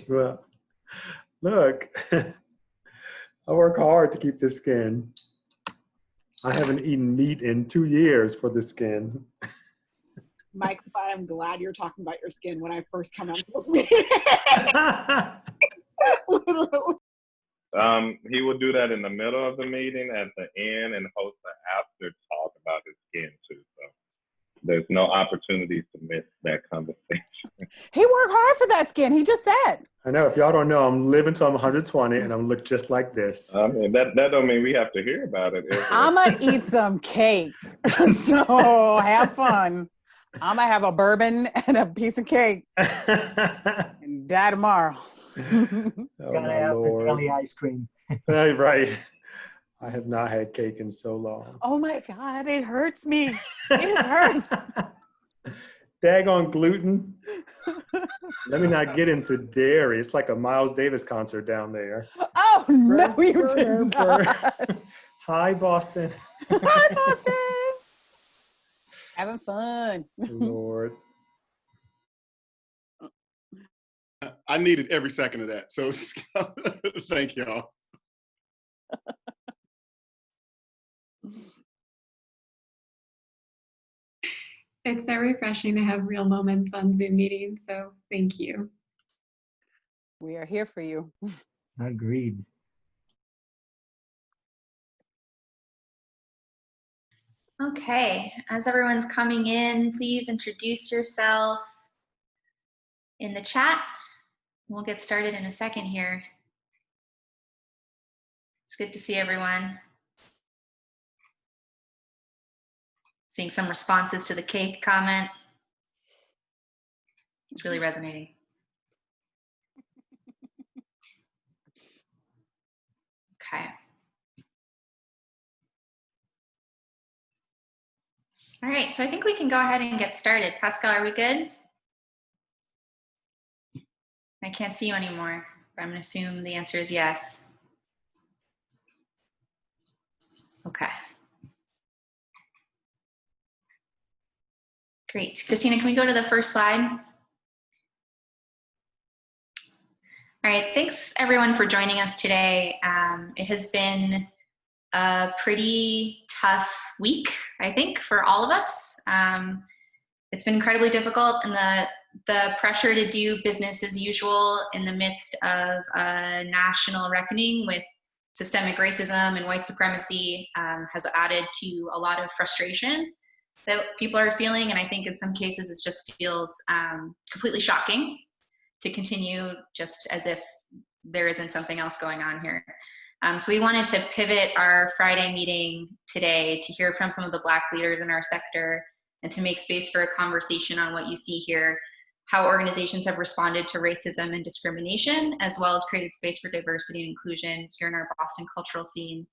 Well, look, I work hard to keep this skin. I haven't eaten meat in 2 years for this skin. Mike, I'm glad you're talking about your skin when I first come out of this meeting. He will do that in the middle of the meeting, at the end, and host an after talk about his skin too. So there's no opportunities to miss that conversation. He worked hard for that skin. He just said. I know. If y'all don't know, I'm living till I'm 120 and I'm look just like this. I mean, that don't mean we have to hear about it. I'm going to eat some cake. So have fun. I'm going to have a bourbon and a piece of cake and die tomorrow. Oh, Gotta have the jelly ice cream. Right. I have not had cake in so long. Oh my God, it hurts me. It hurts. Daggone gluten. Let me not get into dairy. It's like a Miles Davis concert down there. Oh, no, you did not. Hi, Boston. Hi, Boston. Having fun. Lord. I needed every second of that. So thank y'all. It's so refreshing to have real moments on Zoom meetings. So thank you. We are here for you. Agreed. Okay, as everyone's coming in, please introduce yourself in the chat. We'll get started in a second here. It's good to see everyone. Seeing some responses to the cake comment. It's really resonating. Okay. All right, so I think we can go ahead and get started. Pascal, are we good? I can't see you anymore, but I'm going to assume the answer is yes. Okay. Great. Christina, can we go to the first slide? All right, thanks everyone for joining us today. It has been a pretty tough week, I think, for all of us. It's been incredibly difficult, and the pressure to do business as usual in the midst of a national reckoning with systemic racism and white supremacy has added to a lot of frustration that people are feeling, and I think in some cases it just feels completely shocking to continue just as if there isn't something else going on here. So we wanted to pivot our Friday meeting today to hear from some of the Black leaders in our sector and to make space for a conversation on what you see here, how organizations have responded to racism and discrimination, as well as created space for diversity and inclusion here in our Boston cultural scene.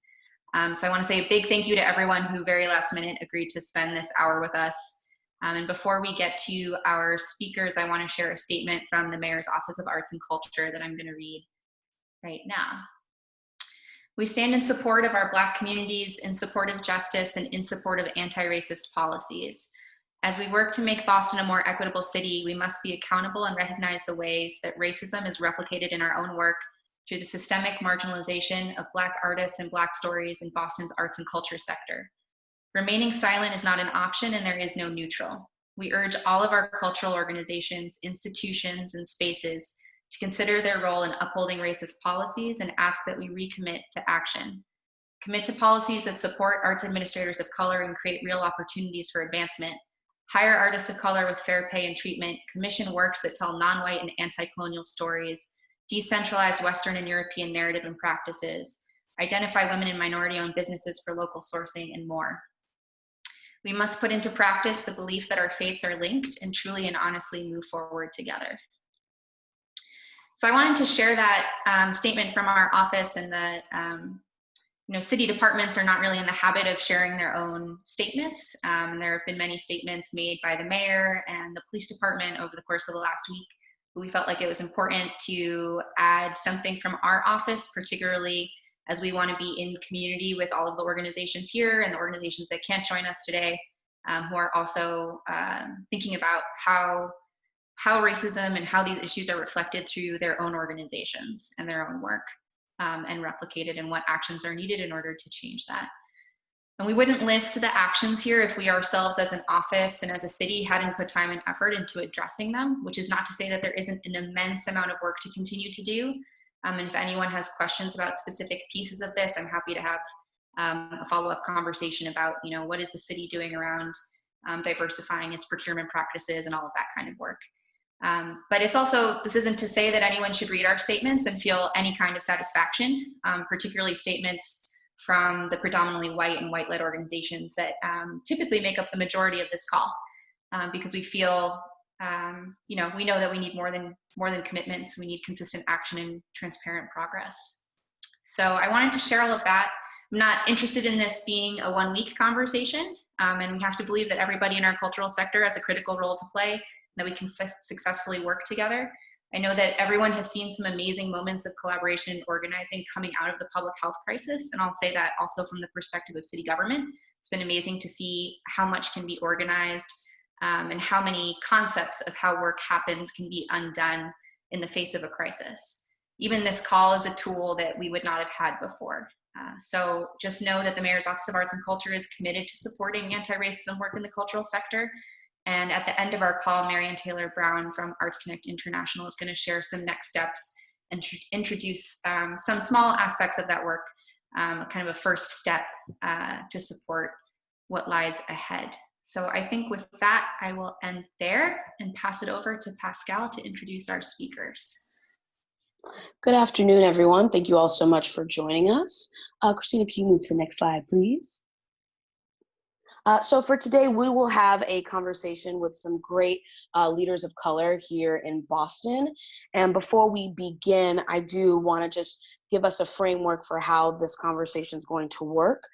So I want to say a big thank you to everyone who very last minute agreed to spend this hour with us. And before we get to our speakers, I want to share a statement from the Mayor's Office of Arts and Culture that I'm going to read right now. We stand in support of our Black communities, in support of justice, and in support of anti-racist policies. As we work to make Boston a more equitable city, we must be accountable and recognize the ways that racism is replicated in our own work through the systemic marginalization of Black artists and Black stories in Boston's arts and culture sector. Remaining silent is not an option, and there is no neutral. We urge all of our cultural organizations, institutions, and spaces to consider their role in upholding racist policies and ask that we recommit to action. Commit to policies that support arts administrators of color and create real opportunities for advancement. Hire artists of color with fair pay and treatment. Commission works that tell non-white and anti-colonial stories. Decentralize Western and European narrative and practices. Identify women and minority-owned businesses for local sourcing, and more. We must put into practice the belief that our fates are linked and truly and honestly move forward together. So I wanted to share that statement from our office, and the city departments are not really in the habit of sharing their own statements. There have been many statements made by the mayor and the police department over the course of the last week. But we felt like it was important to add something from our office, particularly as we want to be in community with all of the organizations here and the organizations that can't join us today, who are also thinking about how how racism and how these issues are reflected through their own organizations and their own work, and replicated, and what actions are needed in order to change that. And we wouldn't list the actions here if we ourselves as an office and as a city hadn't put time and effort into addressing them, which is not to say that there isn't an immense amount of work to continue to do. And if anyone has questions about specific pieces of this, I'm happy to have a follow-up conversation about, what is the city doing around diversifying its procurement practices and all of that kind of work. But it's also, this isn't to say that anyone should read our statements and feel any kind of satisfaction, particularly statements from the predominantly white and white-led organizations that typically make up the majority of this call, because we feel, we know that we need more than commitments. We need consistent action and transparent progress. So I wanted to share all of that. I'm not interested in this being a one-week conversation, and we have to believe that everybody in our cultural sector has a critical role to play, that we can successfully work together. I know that everyone has seen some amazing moments of collaboration and organizing coming out of the public health crisis, and I'll say that also from the perspective of city government. It's been amazing to see how much can be organized, and how many concepts of how work happens can be undone in the face of a crisis. Even this call is a tool that we would not have had before. So just know that the Mayor's Office of Arts and Culture is committed to supporting anti-racism work in the cultural sector. And at the end of our call, Marianne Taylor Brown from Arts Connect International is going to share some next steps and introduce some small aspects of that work, kind of a first step to support what lies ahead. So I think with that, I will end there and pass it over to Pascal to introduce our speakers. Good afternoon, everyone. Thank you all so much for joining us. Christina, can you move to the next slide, please? So for today, we will have a conversation with some great leaders of color here in Boston. And before we begin, I do want to just give us a framework for how this conversation is going to work.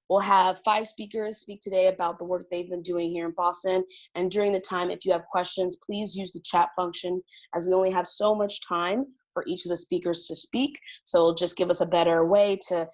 We'll have 5 speakers speak today about the work they've been doing here in Boston. And during the time, if you have questions, please use the chat function, as we only have so much time for each of the speakers to speak. So it'll just give us a better way to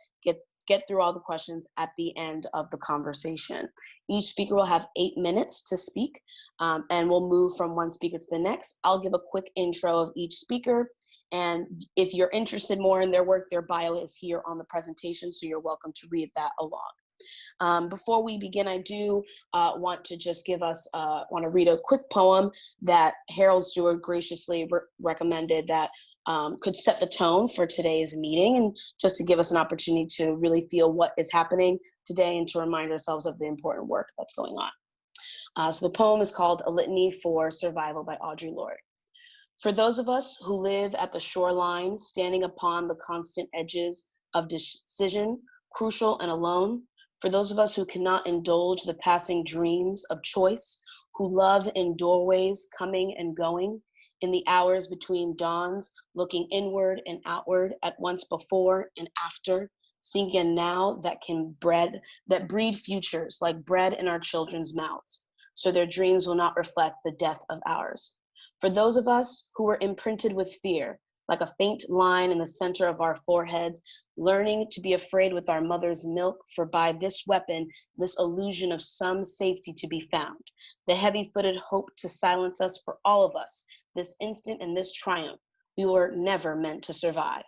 get through all the questions at the end of the conversation. Each speaker will have 8 minutes to speak, and we'll move from one speaker to the next. I'll give a quick intro of each speaker, and if you're interested more in their work, their bio is here on the presentation, so you're welcome to read that along. Before we begin, I do want to just want to read a quick poem that Harold Stewart graciously recommended that could set the tone for today's meeting, and just to give us an opportunity to really feel what is happening today and to remind ourselves of the important work that's going on. So the poem is called A Litany for Survival by Audre Lorde. For those of us who live at the shoreline, standing upon the constant edges of decision, crucial and alone, for those of us who cannot indulge the passing dreams of choice, who love in doorways coming and going, in the hours between dawns, looking inward and outward at once before and after, seeking now that breed futures like bread in our children's mouths, so their dreams will not reflect the death of ours. For those of us who were imprinted with fear, like a faint line in the center of our foreheads, learning to be afraid with our mother's milk, for by this weapon, this illusion of some safety to be found, the heavy-footed hope to silence us for all of us, this instant and this triumph, we were never meant to survive.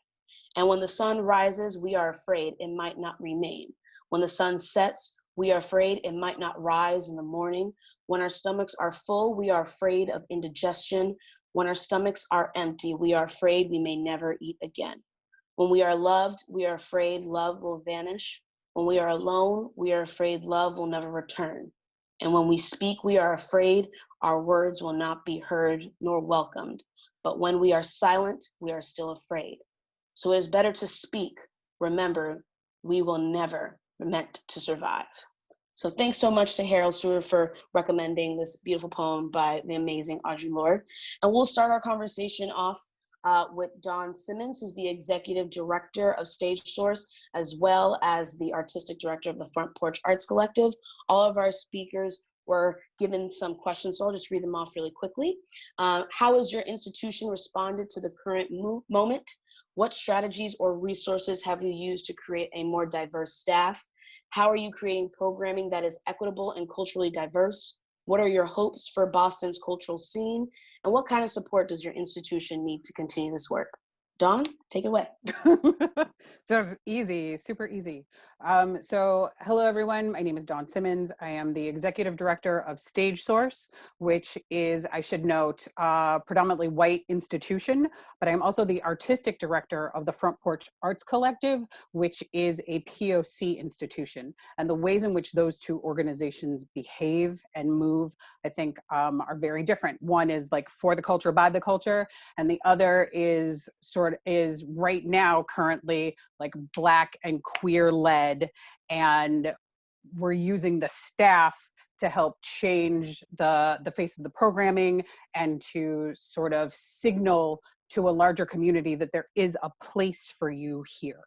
And when the sun rises, we are afraid it might not remain. When the sun sets, we are afraid it might not rise in the morning. When our stomachs are full, we are afraid of indigestion. When our stomachs are empty, we are afraid we may never eat again. When we are loved, we are afraid love will vanish. When we are alone, we are afraid love will never return. And when we speak, we are afraid our words will not be heard nor welcomed. But when we are silent, we are still afraid. So it is better to speak. Remember, we will never be meant to survive. So thanks so much to Harold Stewart for recommending this beautiful poem by the amazing Audre Lorde. And we'll start our conversation off with Dawn Simmons, who's the executive director of Stagesource, as well as the artistic director of the Front Porch Arts Collective. All of our speakers were given some questions, so I'll just read them off really quickly. How has your institution responded to the current moment? What strategies or resources have you used to create a more diverse staff? How are you creating programming that is equitable and culturally diverse? What are your hopes for Boston's cultural scene? And what kind of support does your institution need to continue this work? Dawn, take it away. That's easy, super easy. So hello everyone, my name is Dawn Simmons. I am the executive director of Stagesource, which is, I should note, predominantly white institution, but I'm also the artistic director of the Front Porch Arts Collective, which is a POC institution. And the ways in which those two organizations behave and move, I think are very different. One is like for the culture, by the culture, and the other is is right now currently like Black and queer led, and we're using the staff to help change the face of the programming and to sort of signal to a larger community that there is a place for you here.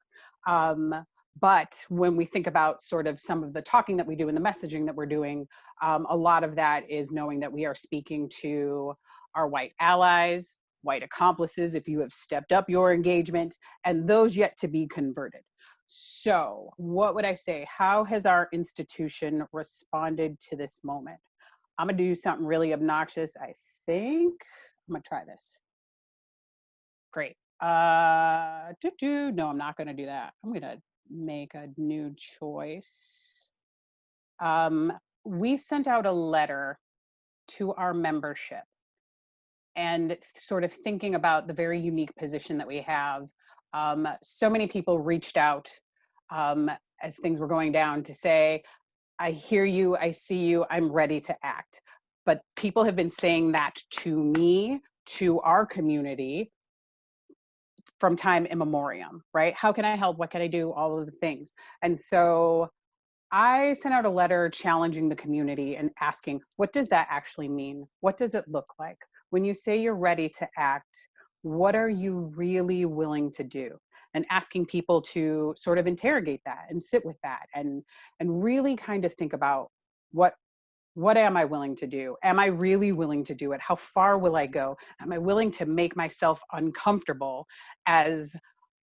But when we think about sort of some of the talking that we do and the messaging that we're doing, a lot of that is knowing that we are speaking to our white allies, white accomplices, if you have stepped up your engagement, and those yet to be converted. So what would I say? How has our institution responded to this moment? I'm gonna do something really obnoxious, I think. I'm gonna try this. Great. No, I'm not gonna do that. I'm gonna make a new choice. We sent out a letter to our membership, and sort of thinking about the very unique position that we have. So many people reached out as things were going down to say, I hear you, I see you, I'm ready to act. But people have been saying that to me, to our community, from time immemorial, right? How can I help? What can I do? All of the things. And so I sent out a letter challenging the community and asking, what does that actually mean? What does it look like? When you say you're ready to act, what are you really willing to do? And asking people to sort of interrogate that and sit with that and really kind of think about what am I willing to do? Am I really willing to do it? How far will I go? Am I willing to make myself uncomfortable as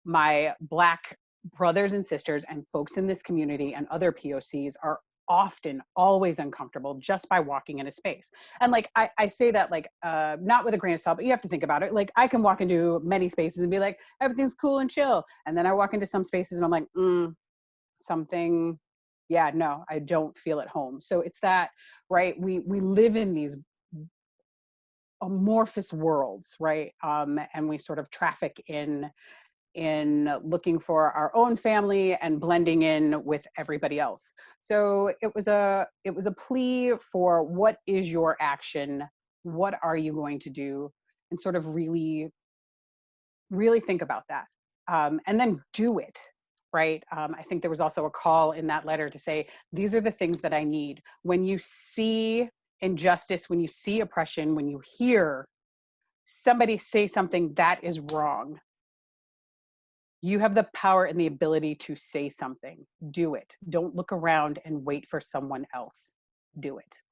my Black brothers and sisters and folks in this community and other POCs are often always uncomfortable just by walking in a space. And like I say that like not with a grain of salt, but you have to think about it. Like I can walk into many spaces and be like, everything's cool and chill, and then I walk into some spaces and I'm like, something, yeah, no, I don't feel at home. So it's that, right? We live in these amorphous worlds, right? And we sort of traffic in looking for our own family and blending in with everybody else. So it was a plea for what is your action? What are you going to do? And sort of really, really think about that. And then do it, right? I think there was also a call in that letter to say, these are the things that I need. When you see injustice, when you see oppression, when you hear somebody say something that is wrong, you have the power and the ability to say something. Do it. Don't look around and wait for someone else. Do it.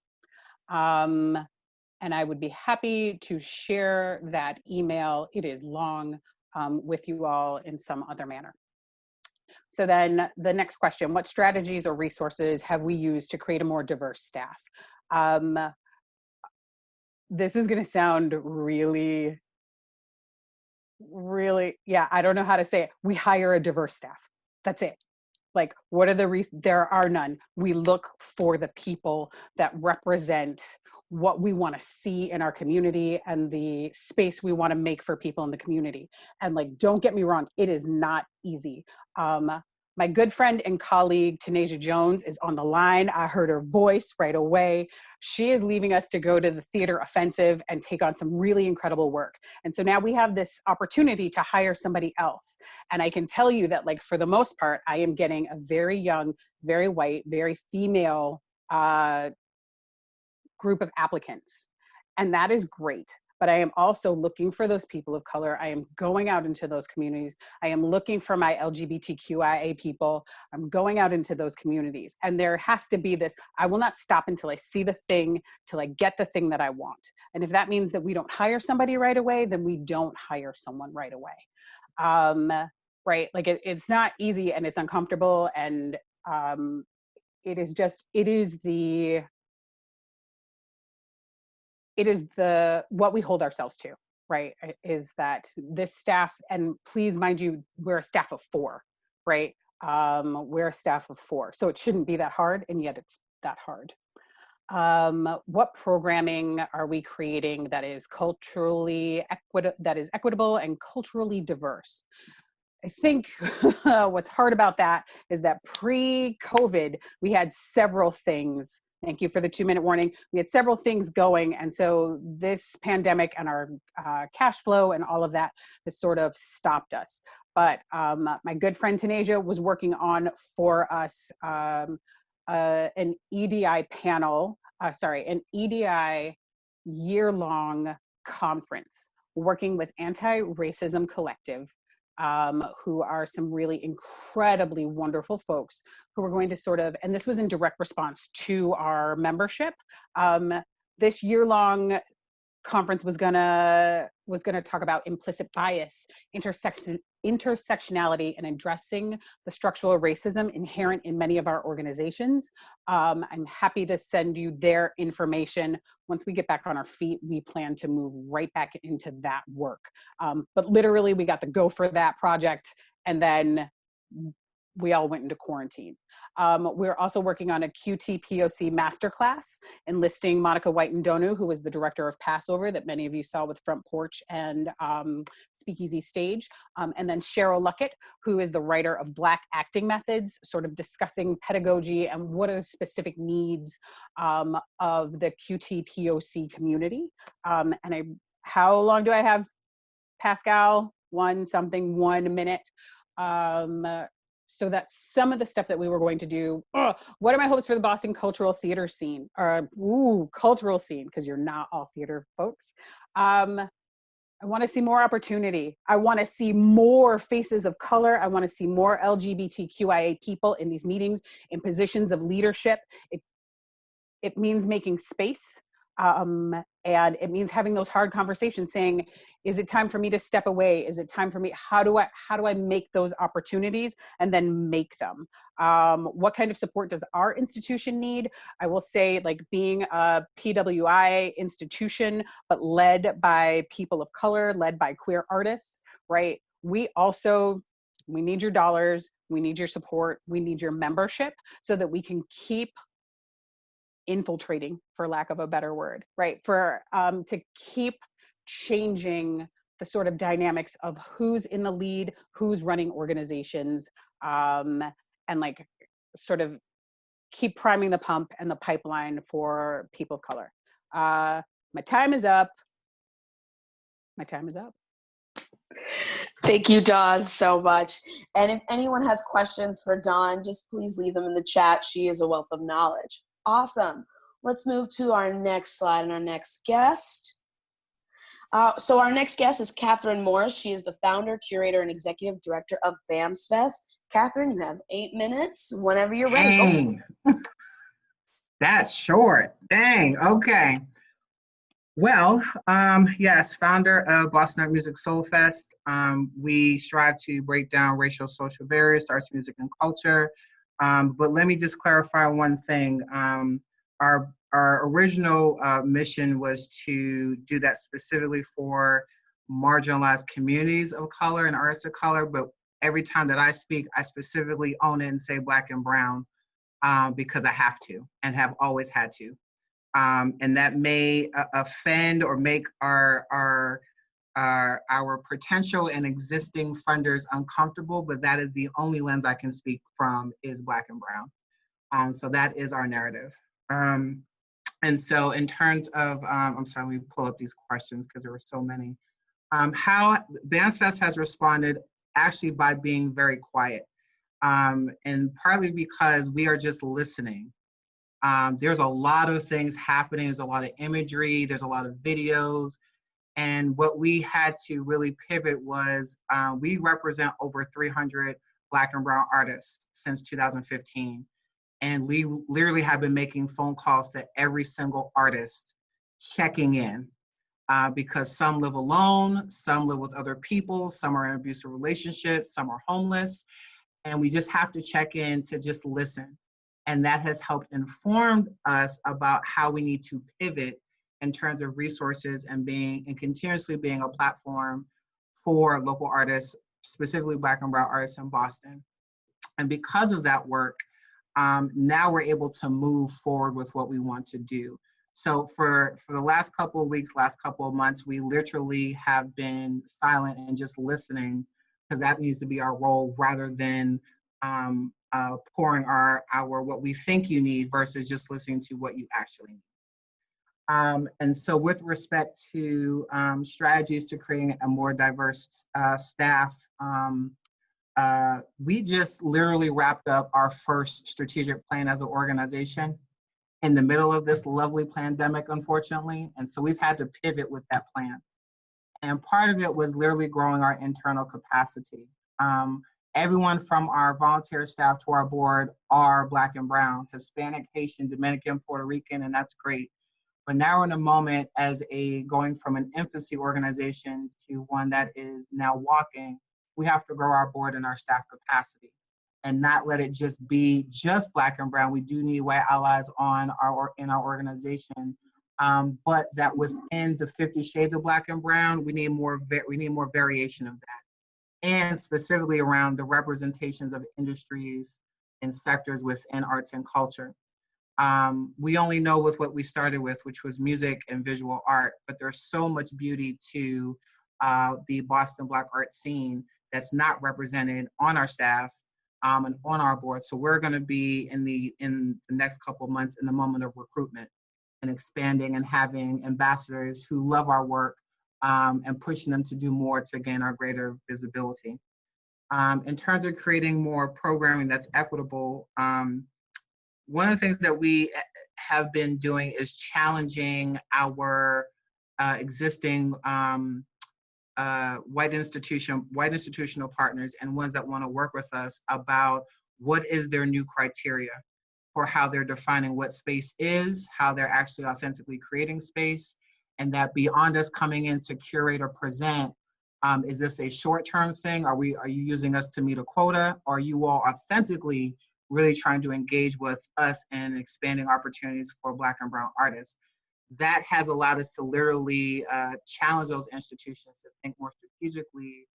And I would be happy to share that email. It is long, with you all in some other manner. So then the next question, what strategies or resources have we used to create a more diverse staff? This is going to sound really, yeah, I don't know how to say it. We hire a diverse staff. That's it. Like, what are the reasons? There are none. We look for the people that represent what we want to see in our community and the space we want to make for people in the community. And like, don't get me wrong, it is not easy. My good friend and colleague, Tanasia Jones, is on the line. I heard her voice right away. She is leaving us to go to the theater offensive and take on some really incredible work. And so now we have this opportunity to hire somebody else. And I can tell you that, like, for the most part, I am getting a very young, very white, very female group of applicants. And that is great. But I am also looking for those people of color. I am going out into those communities. I am looking for my LGBTQIA people. I'm going out into those communities. And there has to be this, I will not stop until I see the thing, till I get the thing that I want. And if that means that we don't hire somebody right away, then we don't hire someone right away. Right, like it's not easy and it's uncomfortable. And it is the it is what we hold ourselves to, right? Is that this staff, and please mind you, we're a staff of 4, right? We're a staff of 4, so it shouldn't be that hard, and yet it's that hard. What programming are we creating that is equitable and culturally diverse? I think what's hard about that is that pre-COVID, we had several things. Thank you for the 2-minute warning. We had several things going. And so this pandemic and our cash flow and all of that has sort of stopped us. But my good friend Tanasia was working on for us an EDI panel, an EDI year-long conference working with Anti-Racism Collective, who are some really incredibly wonderful folks who are going to sort of, and this was in direct response to our membership. This year-long conference was gonna talk about implicit bias, intersectionality, and addressing the structural racism inherent in many of our organizations. I'm happy to send you their information. Once we get back on our feet, we plan to move right back into that work. But literally, we got the go for that project, and then we all went into quarantine. We're also working on a QT-POC masterclass, enlisting Monica White-Ndonu, who was the director of Passover that many of you saw with Front Porch and Speakeasy Stage, and then Cheryl Luckett, who is the writer of Black Acting Methods, sort of discussing pedagogy and what are the specific needs of the QT-POC community. How long do I have, Pascal? 1 minute. So that's some of the stuff that we were going to do. What are my hopes for the Boston cultural theater scene? Cultural scene, because you're not all theater folks. I want to see more opportunity. I want to see more faces of color. I want to see more LGBTQIA people in these meetings, in positions of leadership. It means making space. And it means having those hard conversations saying, is it time for me to step away? Is it time for me? How do I make those opportunities and then make them? What kind of support does our institution need? I will say, like, being a PWI institution, but led by people of color, led by queer artists, right? We need your dollars. We need your support. We need your membership so that we can keep infiltrating, for lack of a better word, right? To keep changing the sort of dynamics of who's in the lead, who's running organizations, and like sort of keep priming the pump and the pipeline for people of color. My time is up. Thank you, Dawn, so much. And if anyone has questions for Dawn, just please leave them in the chat. She is a wealth of knowledge. Awesome. Let's move to our next slide and our next guest. So our next guest is Catherine Morris. She is the founder, curator, and executive director of BAMS Fest. Catherine, you have 8 minutes whenever you're ready. Dang. That's short. Dang. Okay. Well, yes, founder of Boston Art Music Soul Fest. We strive to break down racial social barriers to arts, music, and culture. But let me just clarify one thing. Our original mission was to do that specifically for marginalized communities of color and artists of color. But every time that I speak, I specifically own it and say Black and brown because I have to and have always had to. And that may offend or make our potential and existing funders uncomfortable, but that is the only lens I can speak from is Black and brown. So that is our narrative. And so in terms of, I'm sorry, let me pull up these questions because there were so many. How BAMS Fest has responded actually by being very quiet. And partly because we are just listening. There's a lot of things happening. There's a lot of imagery. There's a lot of videos. And what we had to really pivot was we represent over 300 Black and brown artists since 2015. And we literally have been making phone calls to every single artist, checking in because some live alone, some live with other people, some are in abusive relationships, some are homeless. And we just have to check in to just listen. And that has helped inform us about how we need to pivot in terms of resources and continuously being a platform for local artists, specifically Black and Brown artists in Boston. And because of that work, now we're able to move forward with what we want to do. So for the last couple of weeks, last couple of months, we literally have been silent and just listening, because that needs to be our role, rather than pouring our what we think you need versus just listening to what you actually need. And so with respect to strategies to creating a more diverse staff, we just literally wrapped up our first strategic plan as an organization in the middle of this lovely pandemic, unfortunately. And so we've had to pivot with that plan. And part of it was literally growing our internal capacity. Everyone from our volunteer staff to our board are Black and Brown, Hispanic, Haitian, Dominican, Puerto Rican, and that's great. But now we're in a moment as going from an infancy organization to one that is now walking. We have to grow our board and our staff capacity and not let it just be just Black and Brown. We do need white allies in our organization, but that within the 50 shades of Black and Brown, we need more variation of that, and specifically around the representations of industries and sectors within arts and culture. We only know with what we started with, which was music and visual art, but there's so much beauty to the Boston Black art scene that's not represented on our staff and on our board. So we're going to be in the next couple of months in the moment of recruitment and expanding and having ambassadors who love our work and pushing them to do more to gain our greater visibility. In terms of creating more programming that's equitable, one of the things that we have been doing is challenging our existing white institutional partners and ones that want to work with us about what is their new criteria for how they're defining what space is, how they're actually authentically creating space, and that beyond us coming in to curate or present, is this a short-term thing? Are you using us to meet a quota? Or are you all authentically really trying to engage with us and expanding opportunities for Black and Brown artists? That has allowed us to literally challenge those institutions to think more strategically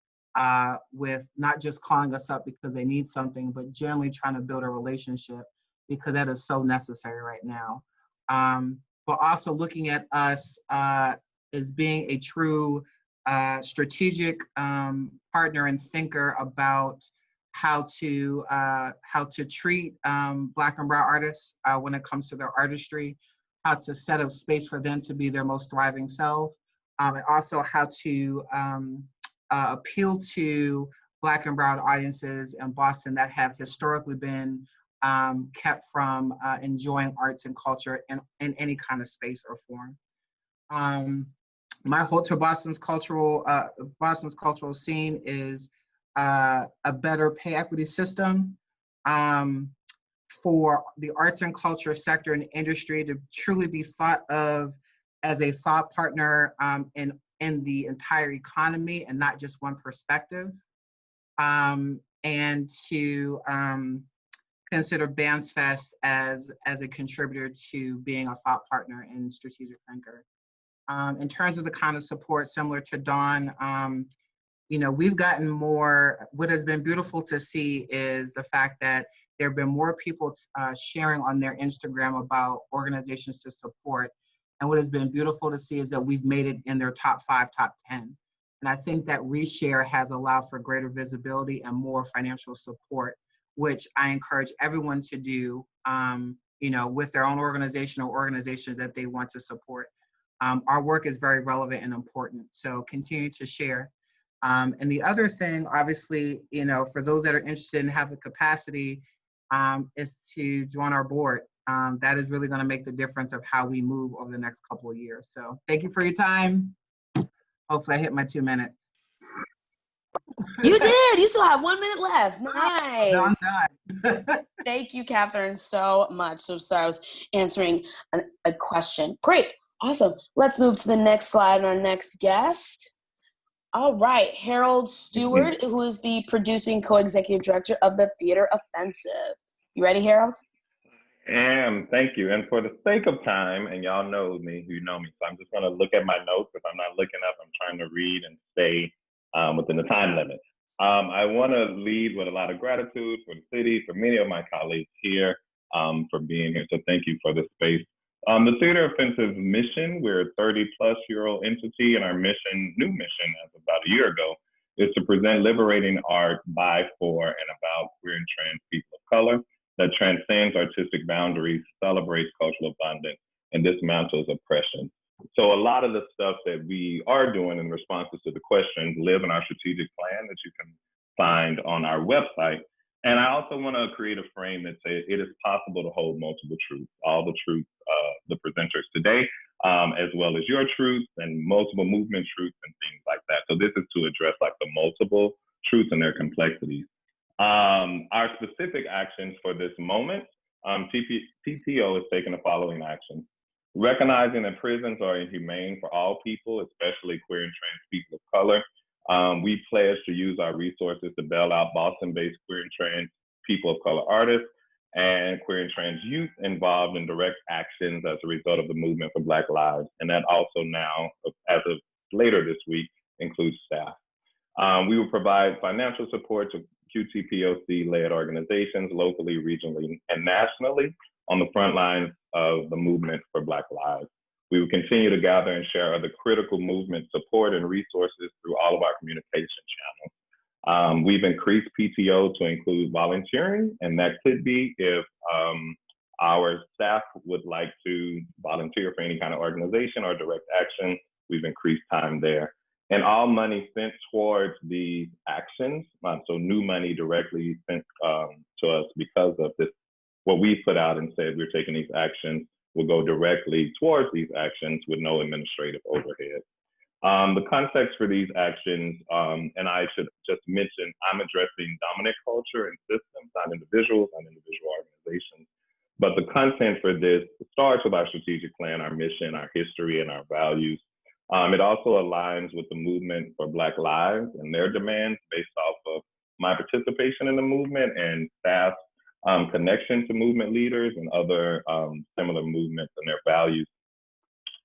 with not just calling us up because they need something, but generally trying to build a relationship, because that is so necessary right now. But also looking at us as being a true strategic partner and thinker about how to treat Black and Brown artists when it comes to their artistry, how to set up space for them to be their most thriving self, and also how to appeal to Black and Brown audiences in Boston that have historically been kept from enjoying arts and culture in any kind of space or form. My hope to Boston's cultural scene is a better pay equity system for the arts and culture sector and industry to truly be thought of as a thought partner in the entire economy and not just one perspective, and to consider Bands Fest as a contributor to being a thought partner and strategic thinker. In terms of the kind of support similar to Dawn, we've gotten more. What has been beautiful to see is the fact that there have been more people sharing on their Instagram about organizations to support. And what has been beautiful to see is that we've made it in their top 5, top 10. And I think that reshare has allowed for greater visibility and more financial support, which I encourage everyone to do, with their own organization or organizations that they want to support. Our work is very relevant and important, so continue to share. And the other thing, obviously, for those that are interested and have the capacity, is to join our board. That is really going to make the difference of how we move over the next couple of years. So thank you for your time. Hopefully I hit my 2 minutes. You did. You still have 1 minute left. Nice. No, I'm done. Thank you, Catherine, so much. So sorry, I was answering a question. Great. Awesome. Let's move to the next slide and our next guest. All right. Harold Stewart, who is the producing co-executive director of the Theater Offensive. You ready, Harold? And thank you. And for the sake of time, and y'all know me, you know me, so I'm just gonna look at my notes. If I'm not looking up, I'm trying to read and stay within the time limit. I wanna lead with a lot of gratitude for the city, for many of my colleagues here, for being here. So thank you for this space. The Theater Offensive mission, we're a 30-plus-year-old entity, and our mission, new mission as of about a year ago, is to present liberating art by, for, and about queer and trans people of color that transcends artistic boundaries, celebrates cultural abundance, and dismantles oppression. So a lot of the stuff that we are doing in responses to the questions live in our strategic plan that you can find on our website. And I also want to create a frame that says it is possible to hold multiple truths, all the truths the presenters today, as well as your truths and multiple movement truths and things like that. So this is to address like the multiple truths and their complexities. Our specific actions for this moment, TPO has taken the following actions. Recognizing that prisons are inhumane for all people, especially queer and trans people of color. We pledge to use our resources to bail out Boston-based queer and trans people of color artists and queer and trans youth involved in direct actions as a result of the movement for Black Lives. And that also now, as of later this week, includes staff. We will provide financial support to QTPOC-led organizations locally, regionally, and nationally on the front lines of the movement for Black Lives. We will continue to gather and share other critical movement support and resources through all of our communication channels. We've increased PTO to include volunteering, and that could be if our staff would like to volunteer for any kind of organization or direct action. We've increased time there. And all money sent towards these actions, so new money directly sent to us because of this, what we put out and said we're taking these actions will go directly towards these actions with no administrative overhead. The context for these actions, and I should just mention, I'm addressing dominant culture and systems, not individuals, not individual organizations. But the content for this starts with our strategic plan, our mission, our history, and our values. It also aligns with the movement for Black Lives and their demands based off of my participation in the movement and staff's connection to movement leaders and other similar movements and their values.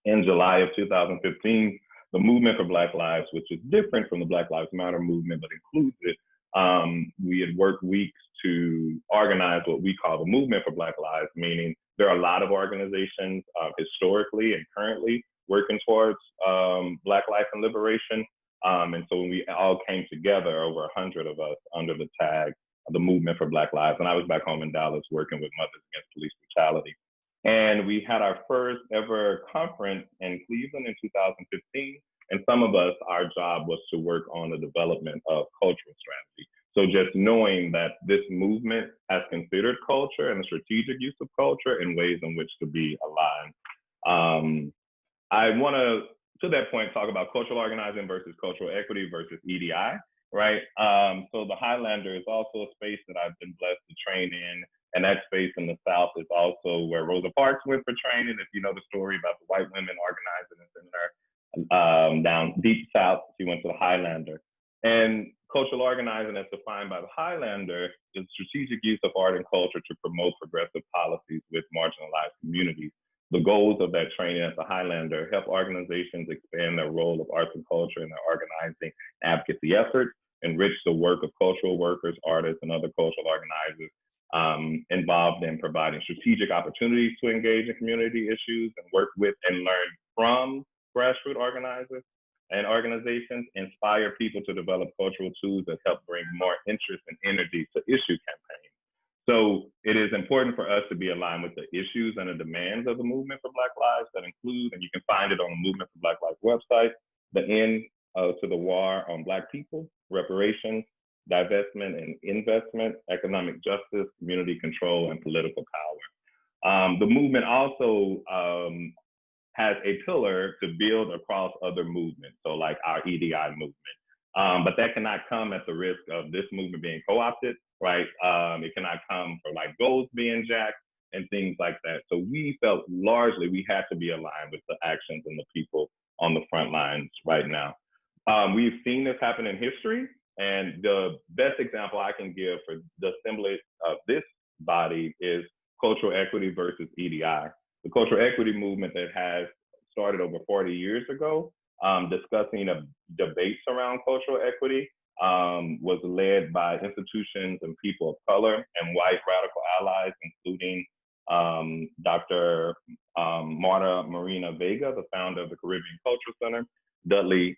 In July of 2015, the movement for Black Lives, which is different from the Black Lives Matter movement, but includes it, we had worked weeks to organize what we call the movement for Black Lives, meaning there are a lot of organizations historically and currently working towards Black life and liberation. And so when we all came together, over 100 of us under the tag of the movement for Black Lives, and I was back home in Dallas working with Mothers Against Police Brutality. And we had our first ever conference in Cleveland in 2015. And some of us, our job was to work on the development of cultural strategy. So just knowing that this movement has considered culture and the strategic use of culture in ways in which to be aligned. I want to that point, talk about cultural organizing versus cultural equity versus EDI, right? So the Highlander is also a space that I've been blessed to train in. And that space in the South is also where Rosa Parks went for training. If you know the story about the white women organizing in her down deep South, she went to the Highlander. And cultural organizing as defined by the Highlander is strategic use of art and culture to promote progressive policies with marginalized communities. The goals of that training at the Highlander help organizations expand their role of arts and culture in their organizing advocacy efforts, enrich the work of cultural workers, artists, and other cultural organizers involved in providing strategic opportunities to engage in community issues and work with and learn from grassroots organizers and organizations, inspire people to develop cultural tools that help bring more interest and energy to issue campaigns. So it is important for us to be aligned with the issues and the demands of the movement for Black Lives that include, and you can find it on the Movement for Black Lives website, the end to the war on Black people, reparations, divestment and investment, economic justice, community control, and political power. The movement also has a pillar to build across other movements, so like our EDI movement. But that cannot come at the risk of this movement being co-opted, right? It cannot come for like goals being jacked and things like that. So we felt largely we had to be aligned with the actions and the people on the front lines right now. We've seen this happen in history, and the best example I can give for the assembly of this body is cultural equity versus EDI. The cultural equity movement that has started over 40 years ago, discussing debates around cultural equity, was led by institutions and people of color and white radical allies, including Dr. Marta Marina Vega, the founder of the Caribbean Cultural Center, Dudley,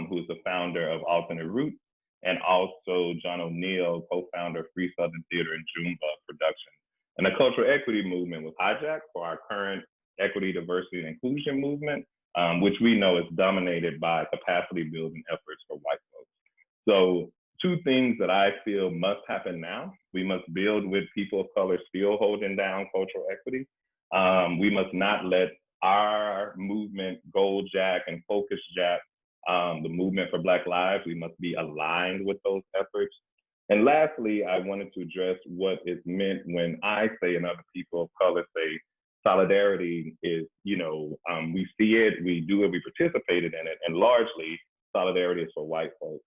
who's the founder of Alternate Roots, and also John O'Neill, co-founder of Free Southern Theater and Junebug Productions. And the cultural equity movement was hijacked for our current equity, diversity, and inclusion movement, which we know is dominated by capacity building efforts for white folks. So 2 things that I feel must happen now. We must build with people of color still holding down cultural equity. We must not let our movement gold jack and focus jack the movement for Black lives. We must be aligned with those efforts. And lastly, I wanted to address what is meant when I say and other people of color say solidarity is, we see it, we do it, we participated in it, and largely solidarity is for white folks.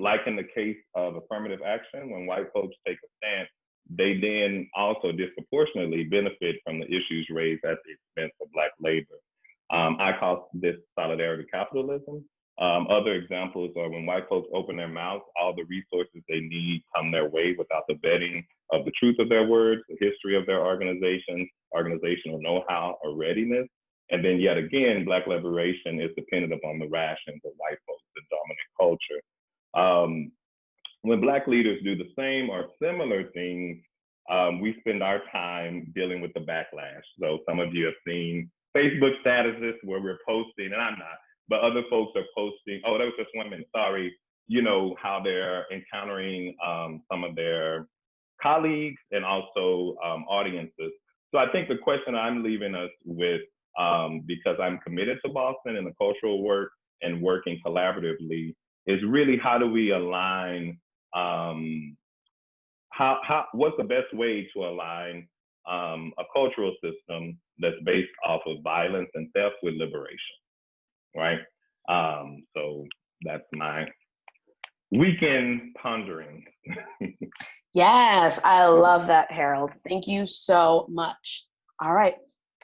Like in the case of affirmative action, when white folks take a stance, they then also disproportionately benefit from the issues raised at the expense of Black labor. I call this solidarity capitalism. Other examples are when white folks open their mouths, all the resources they need come their way without the vetting of the truth of their words, the history of their organizations, organizational know-how or readiness. And then yet again, Black liberation is dependent upon the rations of white folks, the dominant culture. When Black leaders do the same or similar things, we spend our time dealing with the backlash. So some of you have seen Facebook statuses where we're posting, and I'm not, but other folks are posting, oh, that was just 1 minute, sorry, how they're encountering some of their colleagues and also audiences. So I think the question I'm leaving us with, because I'm committed to Boston and the cultural work and working collaboratively, is really how do we align, what's the best way to align a cultural system that's based off of violence and theft with liberation, right? So that's my weekend pondering. Yes, I love that, Harold. Thank you so much. All right,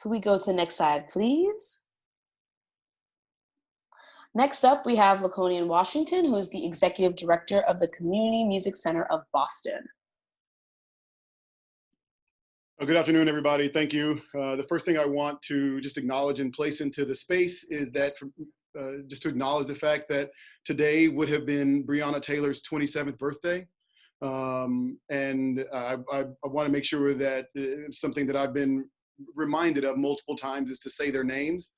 could we go to the next slide, please? Next up, we have Laconian Washington, who is the Executive Director of the Community Music Center of Boston. Good afternoon, everybody. Thank you. The first thing I want to just acknowledge and place into the space is that just to acknowledge the fact that today would have been Breonna Taylor's 27th birthday. And I want to make sure that something that I've been reminded of multiple times is to say their names.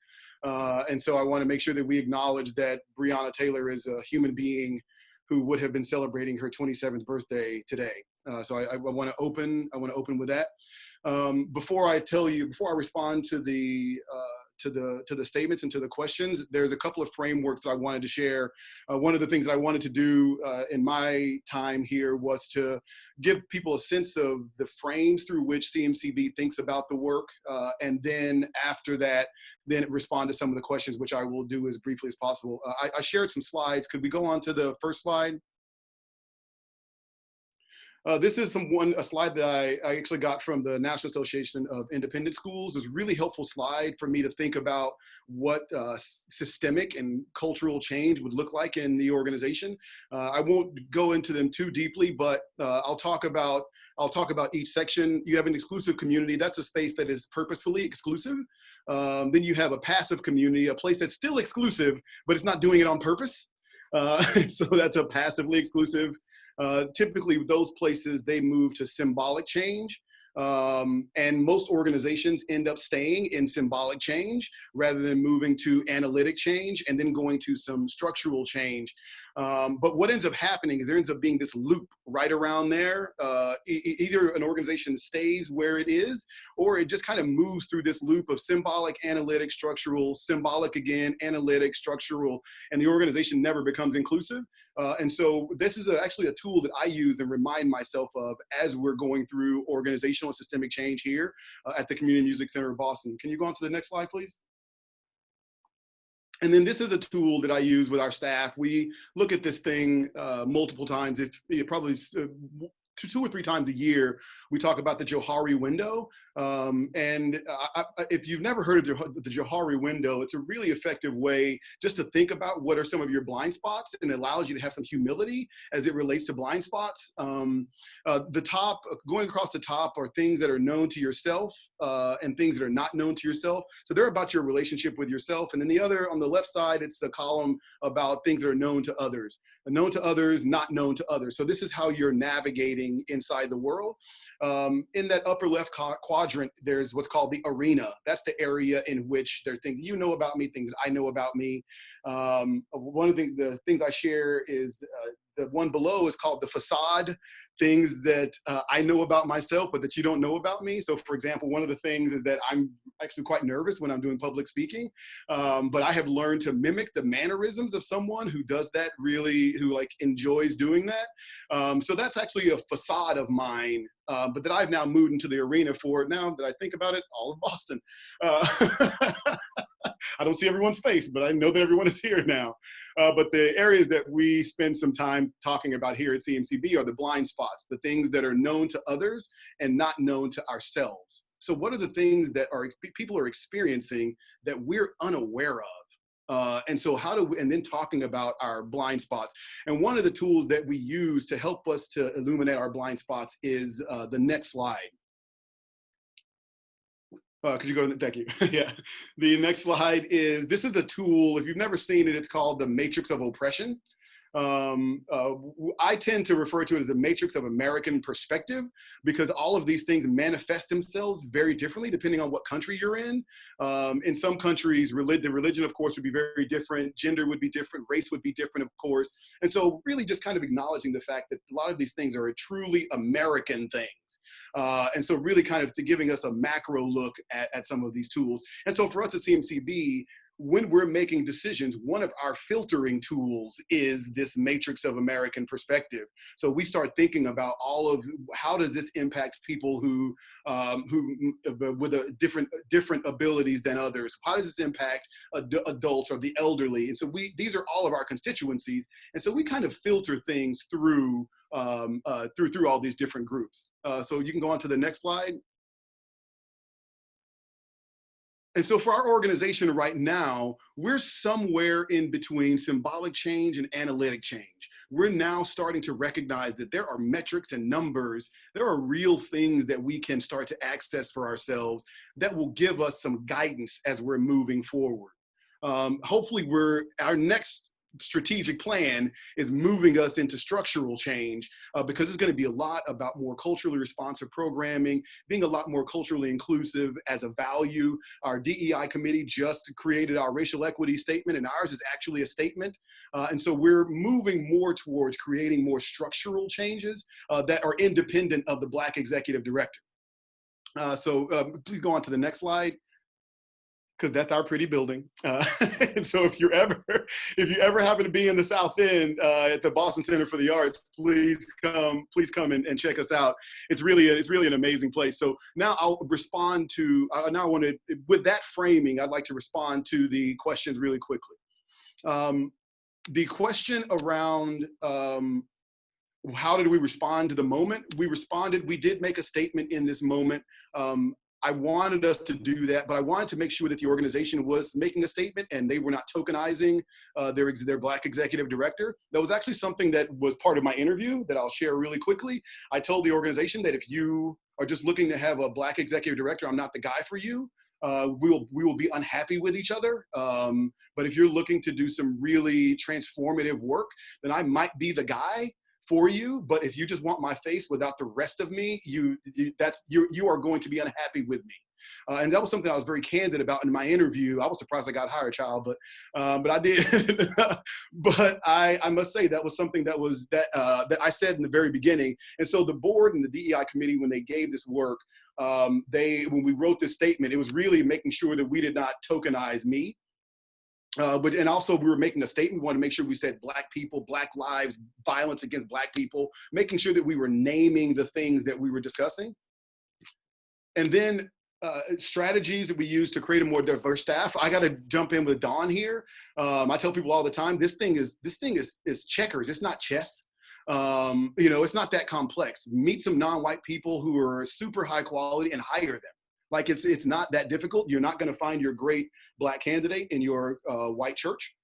And so I want to make sure that we acknowledge that Breonna Taylor is a human being who would have been celebrating her 27th birthday today. So I want to open with that. Before I respond to the statements and to the questions, there's a couple of frameworks that I wanted to share. One of the things that I wanted to do in my time here was to give people a sense of the frames through which CMCB thinks about the work, and then after that, then respond to some of the questions, which I will do as briefly as possible. I shared some slides. Could we go on to the first slide? This is a slide that I actually got from the National Association of Independent Schools. It's a really helpful slide for me to think about what systemic and cultural change would look like in the organization. I won't go into them too deeply, but I'll talk about each section. You have an exclusive community. That's a space that is purposefully exclusive. Then you have a passive community, a place that's still exclusive, but it's not doing it on purpose. So that's a passively exclusive. Typically those places, they move to symbolic change. And most organizations end up staying in symbolic change rather than moving to analytic change and then going to some structural change. But what ends up happening is there ends up being this loop right around there. Either an organization stays where it is, or it just kind of moves through this loop of symbolic, analytic, structural, symbolic again, analytic, structural, and the organization never becomes inclusive. And so this is actually a tool that I use and remind myself of as we're going through organizational and systemic change here at the Community Music Center of Boston. Can you go on to the next slide, please? And then this is a tool that I use with our staff. We look at this thing multiple times. If you probably two or three times a year, we talk about the Johari window. If you've never heard of the Johari window, it's a really effective way just to think about what are some of your blind spots, and it allows you to have some humility as it relates to blind spots. The top, going across the top, are things that are known to yourself and things that are not known to yourself. So they're about your relationship with yourself. And then the other, on the left side, it's the column about things that are known to others. Known to others, not known to others. So this is how you're navigating inside the world. In that upper left quadrant, there's what's called the arena. That's the area in which there are things you know about me, things that I know about me. One of the things I share is the one below is called the facade, things that I know about myself, but that you don't know about me. So for example, one of the things is that I'm actually quite nervous when I'm doing public speaking, but I have learned to mimic the mannerisms of someone who does that really, who like enjoys doing that. So that's actually a facade of mine, but that I've now moved into the arena for, now that I think about it, all of Boston. I don't see everyone's face, but I know that everyone is here now. But the areas that we spend some time talking about here at CMCB are the blind spots, the things that are known to others and not known to ourselves. So what are the things that people are experiencing that we're unaware of? And so how do we, and then talking about our blind spots. And one of the tools that we use to help us to illuminate our blind spots is the next slide. Could you go to the, thank you. Yeah. The next slide is, this is a tool, if you've never seen it, it's called the Matrix of Oppression. I tend to refer to it as the matrix of American perspective, because all of these things manifest themselves very differently depending on what country you're in. In some countries, the religion, of course, would be very different. Gender would be different. Race would be different, of course. And so really just kind of acknowledging the fact that a lot of these things are truly American things. And so really kind of giving us a macro look at some of these tools. And so for us at CMCB, when we're making decisions, one of our filtering tools is this matrix of American perspective. So we start thinking about all of how does this impact people who with a different abilities than others? How does this impact adults or the elderly? And so these are all of our constituencies. And so we kind of filter things through through all these different groups. So you can go on to the next slide. And so for our organization right now, we're somewhere in between symbolic change and analytic change. We're now starting to recognize that there are metrics and numbers, there are real things that we can start to access for ourselves that will give us some guidance as we're moving forward. Hopefully our next strategic plan is moving us into structural change, because it's going to be a lot about more culturally responsive programming, being a lot more culturally inclusive as a value. Our DEI committee just created our racial equity statement, and ours is actually a statement. And so we're moving more towards creating more structural changes that are independent of the Black executive director. Please go on to the next slide, because that's our pretty building. And so if you ever happen to be in the South End at the Boston Center for the Arts, please come and check us out. It's really an amazing place. So now I'll respond to, with that framing, I'd like to respond to the questions really quickly. The question around how did we respond to the moment? We did make a statement in this moment. I wanted us to do that, but I wanted to make sure that the organization was making a statement and they were not tokenizing their Black executive director. That was actually something that was part of my interview that I'll share really quickly. I told the organization that if you are just looking to have a Black executive director, I'm not the guy for you. We will be unhappy with each other. But if you're looking to do some really transformative work, then I might be the guy for you. But if you just want my face without the rest of me, you are going to be unhappy with me. And that was something I was very candid about in my interview. I was surprised I got hired, child, but I did. But I must say that was something that I said in the very beginning. And so the board and the DEI committee, when they gave this work, when we wrote this statement, it was really making sure that we did not tokenize me. And also we were making a statement. We wanted to make sure we said Black people, Black lives, violence against Black people, making sure that we were naming the things that we were discussing. And then strategies that we use to create a more diverse staff. I got to jump in with Dawn here. I tell people all the time, this thing is checkers. It's not chess. You know, it's not that complex. Meet some non-white people who are super high quality and hire them. Like it's not that difficult. You're not going to find your great Black candidate in your white church.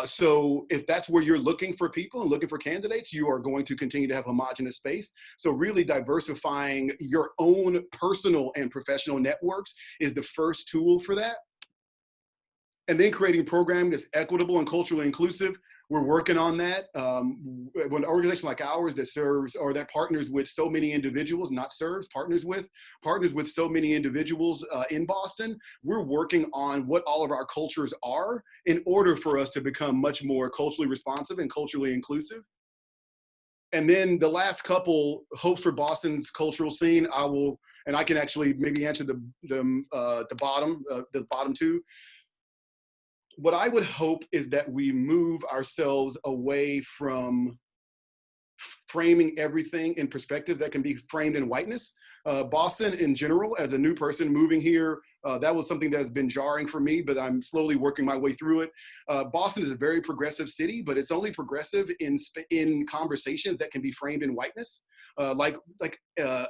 So if that's where you're looking for people and looking for candidates, you are going to continue to have homogenous space. So really diversifying your own personal and professional networks is the first tool for that. And then creating a program that's equitable and culturally inclusive. We're working on that. When an organization like ours that serves or that partners with so many individuals, not serves, partners with so many individuals in Boston, we're working on what all of our cultures are in order for us to become much more culturally responsive and culturally inclusive. And then the last couple hopes for Boston's cultural scene, I can actually maybe answer the bottom two. What I would hope is that we move ourselves away from framing everything in perspectives that can be framed in whiteness. Boston in general, as a new person moving here, that was something that has been jarring for me, but I'm slowly working my way through it. Boston is a very progressive city, but it's only progressive in conversations that can be framed in whiteness. Like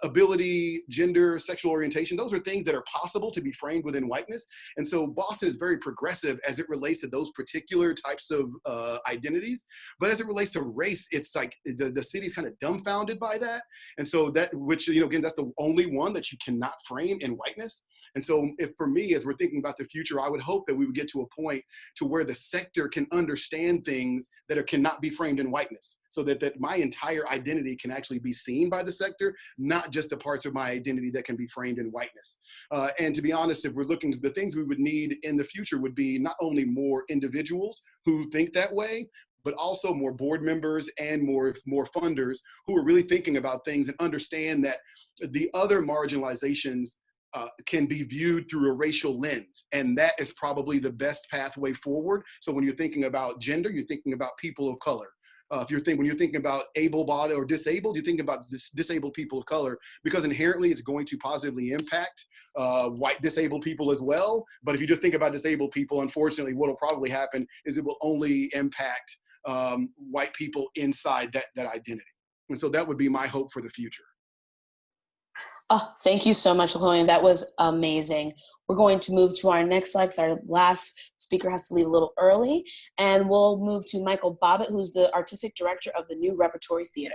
ability, gender, sexual orientation, those are things that are possible to be framed within whiteness. And so Boston is very progressive as it relates to those particular types of identities. But as it relates to race, it's like the city's kind of dumbfounded by that. And so that, which, you know, again, that's the only one that you cannot frame in whiteness. And so if for me, as we're thinking about the future, I would hope that we would get to a point to where the sector can understand things that cannot be framed in whiteness, so that my entire identity can actually be seen by the sector, not just the parts of my identity that can be framed in whiteness. And to be honest, if we're looking, the things we would need in the future would be not only more individuals who think that way, but also more board members and more funders who are really thinking about things and understand that the other marginalizations can be viewed through a racial lens. And that is probably the best pathway forward. So when you're thinking about gender, you're thinking about people of color. When you're thinking about able-bodied or disabled, you think about disabled people of color, because inherently it's going to positively impact white disabled people as well. But if you just think about disabled people, unfortunately, what will probably happen is it will only impact white people inside that identity. And so that would be my hope for the future. Oh, thank you so much, Lillian. That was amazing. We're going to move to our next slide because our last speaker has to leave a little early. And we'll move to Michael Bobbitt, who's the artistic director of the new Repertory Theater.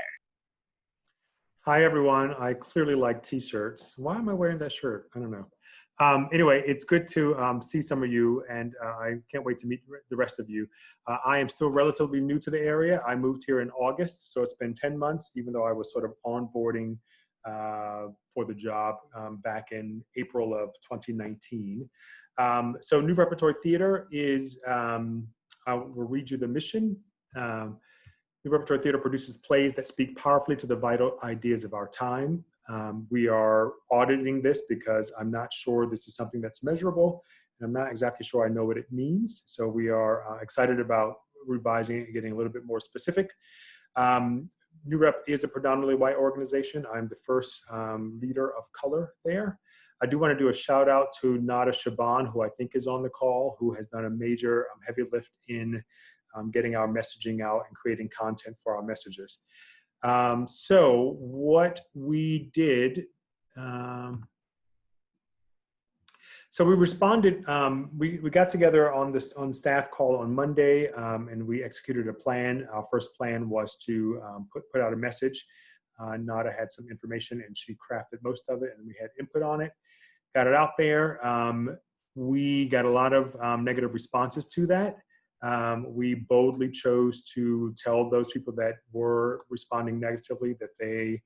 Hi, everyone. I clearly like t-shirts. Why am I wearing that shirt? I don't know. Anyway, it's good to see some of you, and I can't wait to meet the rest of you. I am still relatively new to the area. I moved here in August, so it's been 10 months, even though I was sort of onboarding for the job back in April of 2019. So New Repertory Theater is, I'll read you the mission. New Repertory Theater produces plays that speak powerfully to the vital ideas of our time. We are auditing this because I'm not sure this is something that's measurable, and I'm not exactly sure I know what it means. So we are excited about revising it and getting a little bit more specific. New Rep is a predominantly white organization. I'm the first leader of color there. I do want to do a shout out to Nada Shaban, who I think is on the call, who has done a major heavy lift in getting our messaging out and creating content for our messages. So what we did, so we responded, we got together on staff call on Monday, and we executed a plan. Our first plan was to put out a message. Nada had some information and she crafted most of it, and we had input on it, got it out there. We got a lot of negative responses to that. We boldly chose to tell those people that were responding negatively that they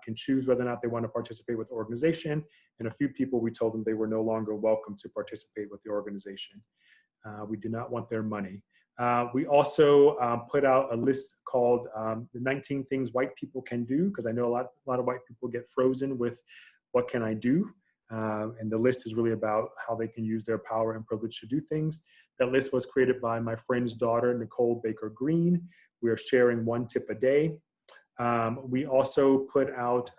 can choose whether or not they want to participate with the organization. And a few people, we told them they were no longer welcome to participate with the organization. We did not want their money. We also put out a list called the 19 things white people can do, because I know a lot of white people get frozen with what can I do? And the list is really about how they can use their power and privilege to do things. That list was created by my friend's daughter, Nicole Baker Green. We are sharing 1 tip a day. We also put out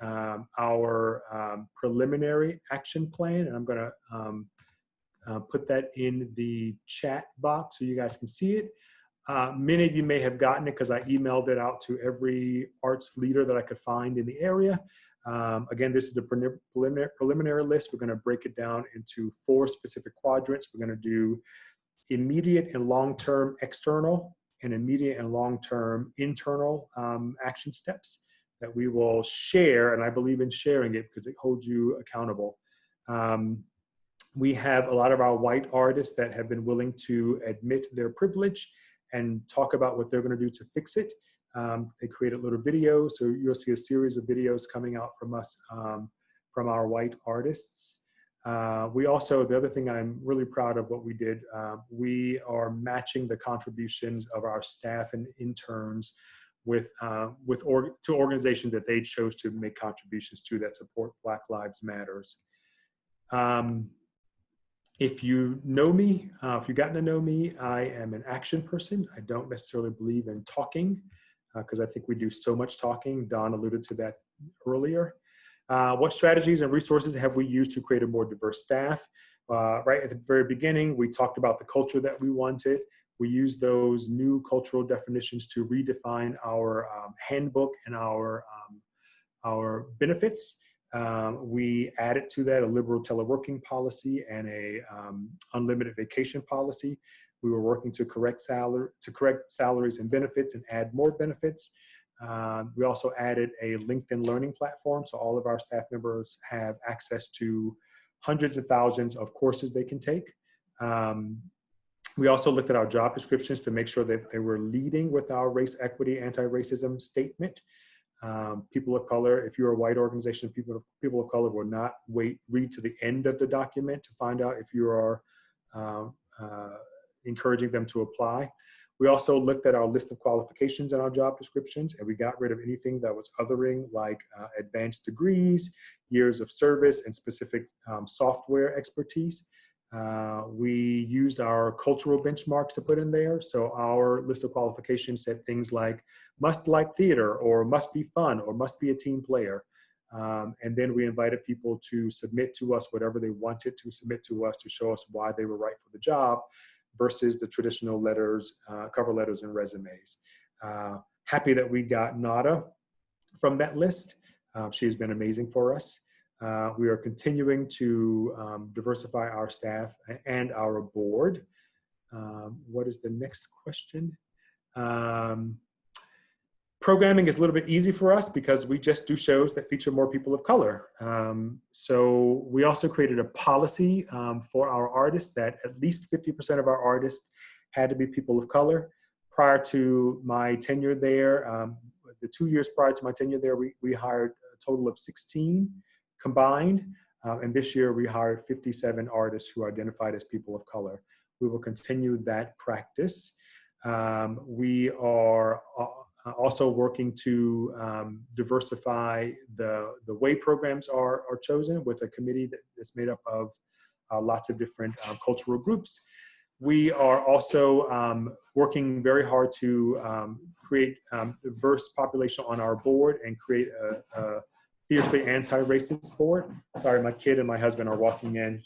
our preliminary action plan, and I'm going to put that in the chat box so you guys can see it. Many of you may have gotten it because I emailed it out to every arts leader that I could find in the area. Again, this is the preliminary list. We're going to break it down into 4 specific quadrants. We're going to do immediate and long-term external and immediate and long-term internal action steps that we will share, and I believe in sharing it because it holds you accountable. We have a lot of our white artists that have been willing to admit their privilege and talk about what they're going to do to fix it. They created little videos, so you'll see a series of videos coming out from us, from our white artists. We also, the other thing I'm really proud of what we did, we are matching the contributions of our staff and interns to organizations that they chose to make contributions to that support Black Lives Matters. If you know me, if you've gotten to know me, I am an action person. I don't necessarily believe in talking because I think we do so much talking. Don alluded to that earlier. What strategies and resources have we used to create a more diverse staff? Right at the very beginning, we talked about the culture that we wanted. We used those new cultural definitions to redefine our handbook and our benefits. We added to that a liberal teleworking policy and a unlimited vacation policy. We were working to correct salaries and benefits and add more benefits. We also added a LinkedIn learning platform, so all of our staff members have access to hundreds of thousands of courses they can take. We also looked at our job descriptions to make sure that they were leading with our race, equity, anti-racism statement. People of color, if you're a white organization, people of color will not read to the end of the document to find out if you are encouraging them to apply. We also looked at our list of qualifications in our job descriptions, and we got rid of anything that was othering, like advanced degrees, years of service, and specific software expertise. We used our cultural benchmarks to put in there. So our list of qualifications said things like must like theater, or must be fun, or must be a team player. And then we invited people to submit to us whatever they wanted to submit to us to show us why they were right for the job versus the traditional letters, cover letters and resumes. Happy that we got Nada from that list. She has been amazing for us. We are continuing to diversify our staff and our board. What is the next question? Programming is a little bit easy for us because we just do shows that feature more people of color. So we also created a policy for our artists that at least 50% of our artists had to be people of color. Prior to my tenure there, the 2 years prior to my tenure there, we hired a total of 16 combined. And this year we hired 57 artists who identified as people of color. We will continue that practice. We are also working to diversify the way programs are chosen with a committee that's made up of lots of different cultural groups. We are also working very hard to create a diverse population on our board and create a fiercely anti-racist board. Sorry, my kid and my husband are walking in.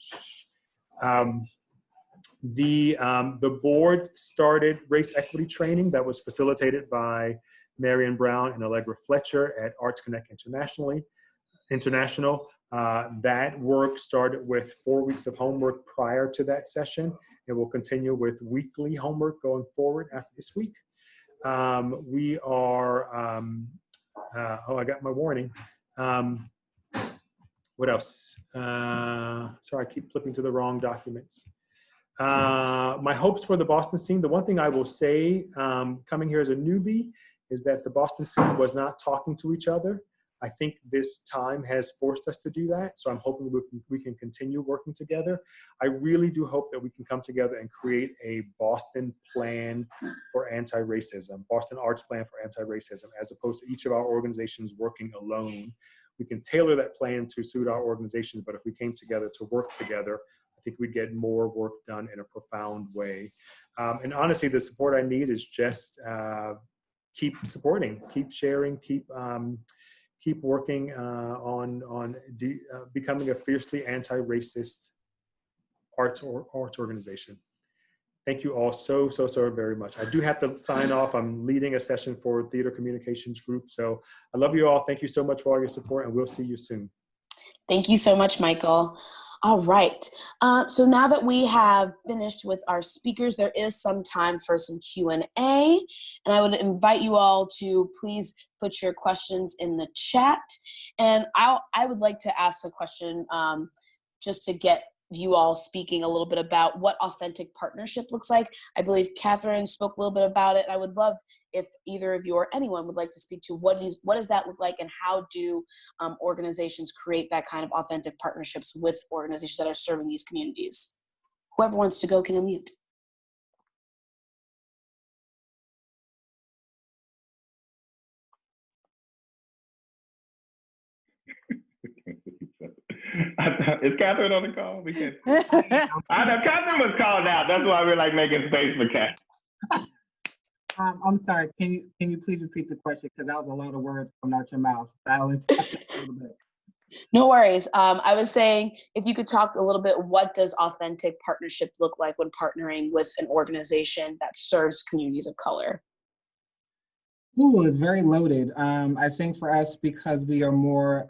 The board started race equity training that was facilitated by Marion Brown and Allegra Fletcher at Arts Connect International. That work started with 4 weeks of homework prior to that session, and we'll continue with weekly homework going forward after this week. We are, oh, I got my warning. What else? Sorry, I keep flipping to the wrong documents. My hopes for the Boston scene. The one thing I will say, coming here as a newbie, is that the Boston scene was not talking to each other. I think this time has forced us to do that. So I'm hoping we can continue working together. I really do hope that we can come together and create a Boston plan for anti-racism, Boston Arts Plan for anti-racism, as opposed to each of our organizations working alone. We can tailor that plan to suit our organizations, but if we came together to work together, I think we'd get more work done in a profound way. And honestly, the support I need is just keep supporting, keep sharing, keep working on becoming a fiercely anti-racist arts organization. Thank you all so very much. I do have to sign off. I'm leading a session for Theater Communications Group. So I love you all. Thank you so much for all your support, and we'll see you soon. Thank you so much, Michael. All right. So now that we have finished with our speakers, there is some time for some Q&A. And I would invite you all to please put your questions in the chat. And I would like to ask a question just to get you all speaking a little bit about what authentic partnership looks like. I believe Catherine spoke a little bit about it. And I would love if either of you or anyone would like to speak to what does that look like, and how do organizations create that kind of authentic partnerships with organizations that are serving these communities. Whoever wants to go can unmute. Is Catherine on the call? I know Catherine was called out. That's why we're like making space for Catherine. I'm sorry. Can you please repeat the question, because that was a lot of words coming out your mouth. No worries. I was saying, if you could talk a little bit, what does authentic partnership look like when partnering with an organization that serves communities of color? Ooh, it's very loaded. I think for us, because we are more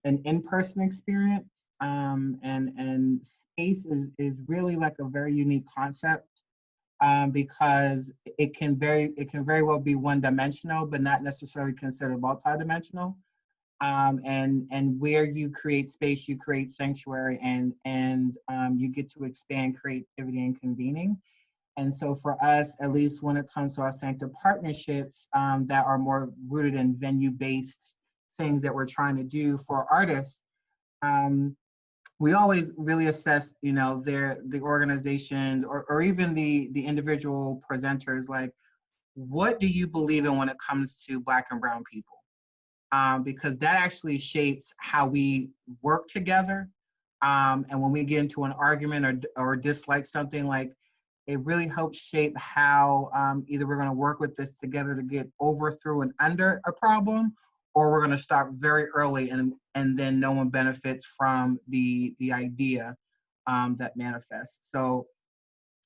an in-person experience, and space is really like a very unique concept, because it can very well be one-dimensional, but not necessarily considered multi-dimensional. And where you create space, you create sanctuary, and you get to expand creativity and convening. And so for us, at least when it comes to authentic partnerships that are more rooted in venue-based things that we're trying to do for artists, we always really assess, the organization or even the individual presenters, like, what do you believe in when it comes to Black and Brown people? Because that actually shapes how we work together. And when we get into an argument or dislike something, like, it really helps shape how either we're going to work with this together to get over, through, and under a problem, or we're going to start very early and then no one benefits from the idea that manifests. So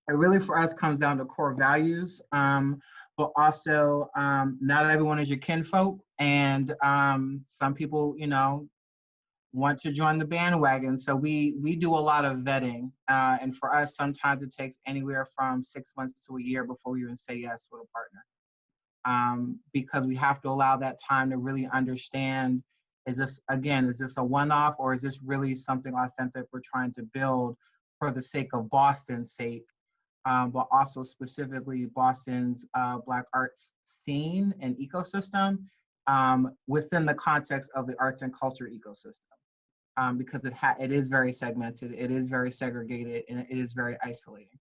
it really for us comes down to core values, but also not everyone is your kinfolk, and some people, want to join the bandwagon. So we do a lot of vetting, and for us, sometimes it takes anywhere from 6 months to a year before we even say yes with a partner, because we have to allow that time to really understand, is this a one-off, or is this really something authentic we're trying to build for the sake of Boston's sake, but also specifically Boston's Black arts scene and ecosystem within the context of the arts and culture ecosystem. Because it is very segmented, it is very segregated, and it is very isolating.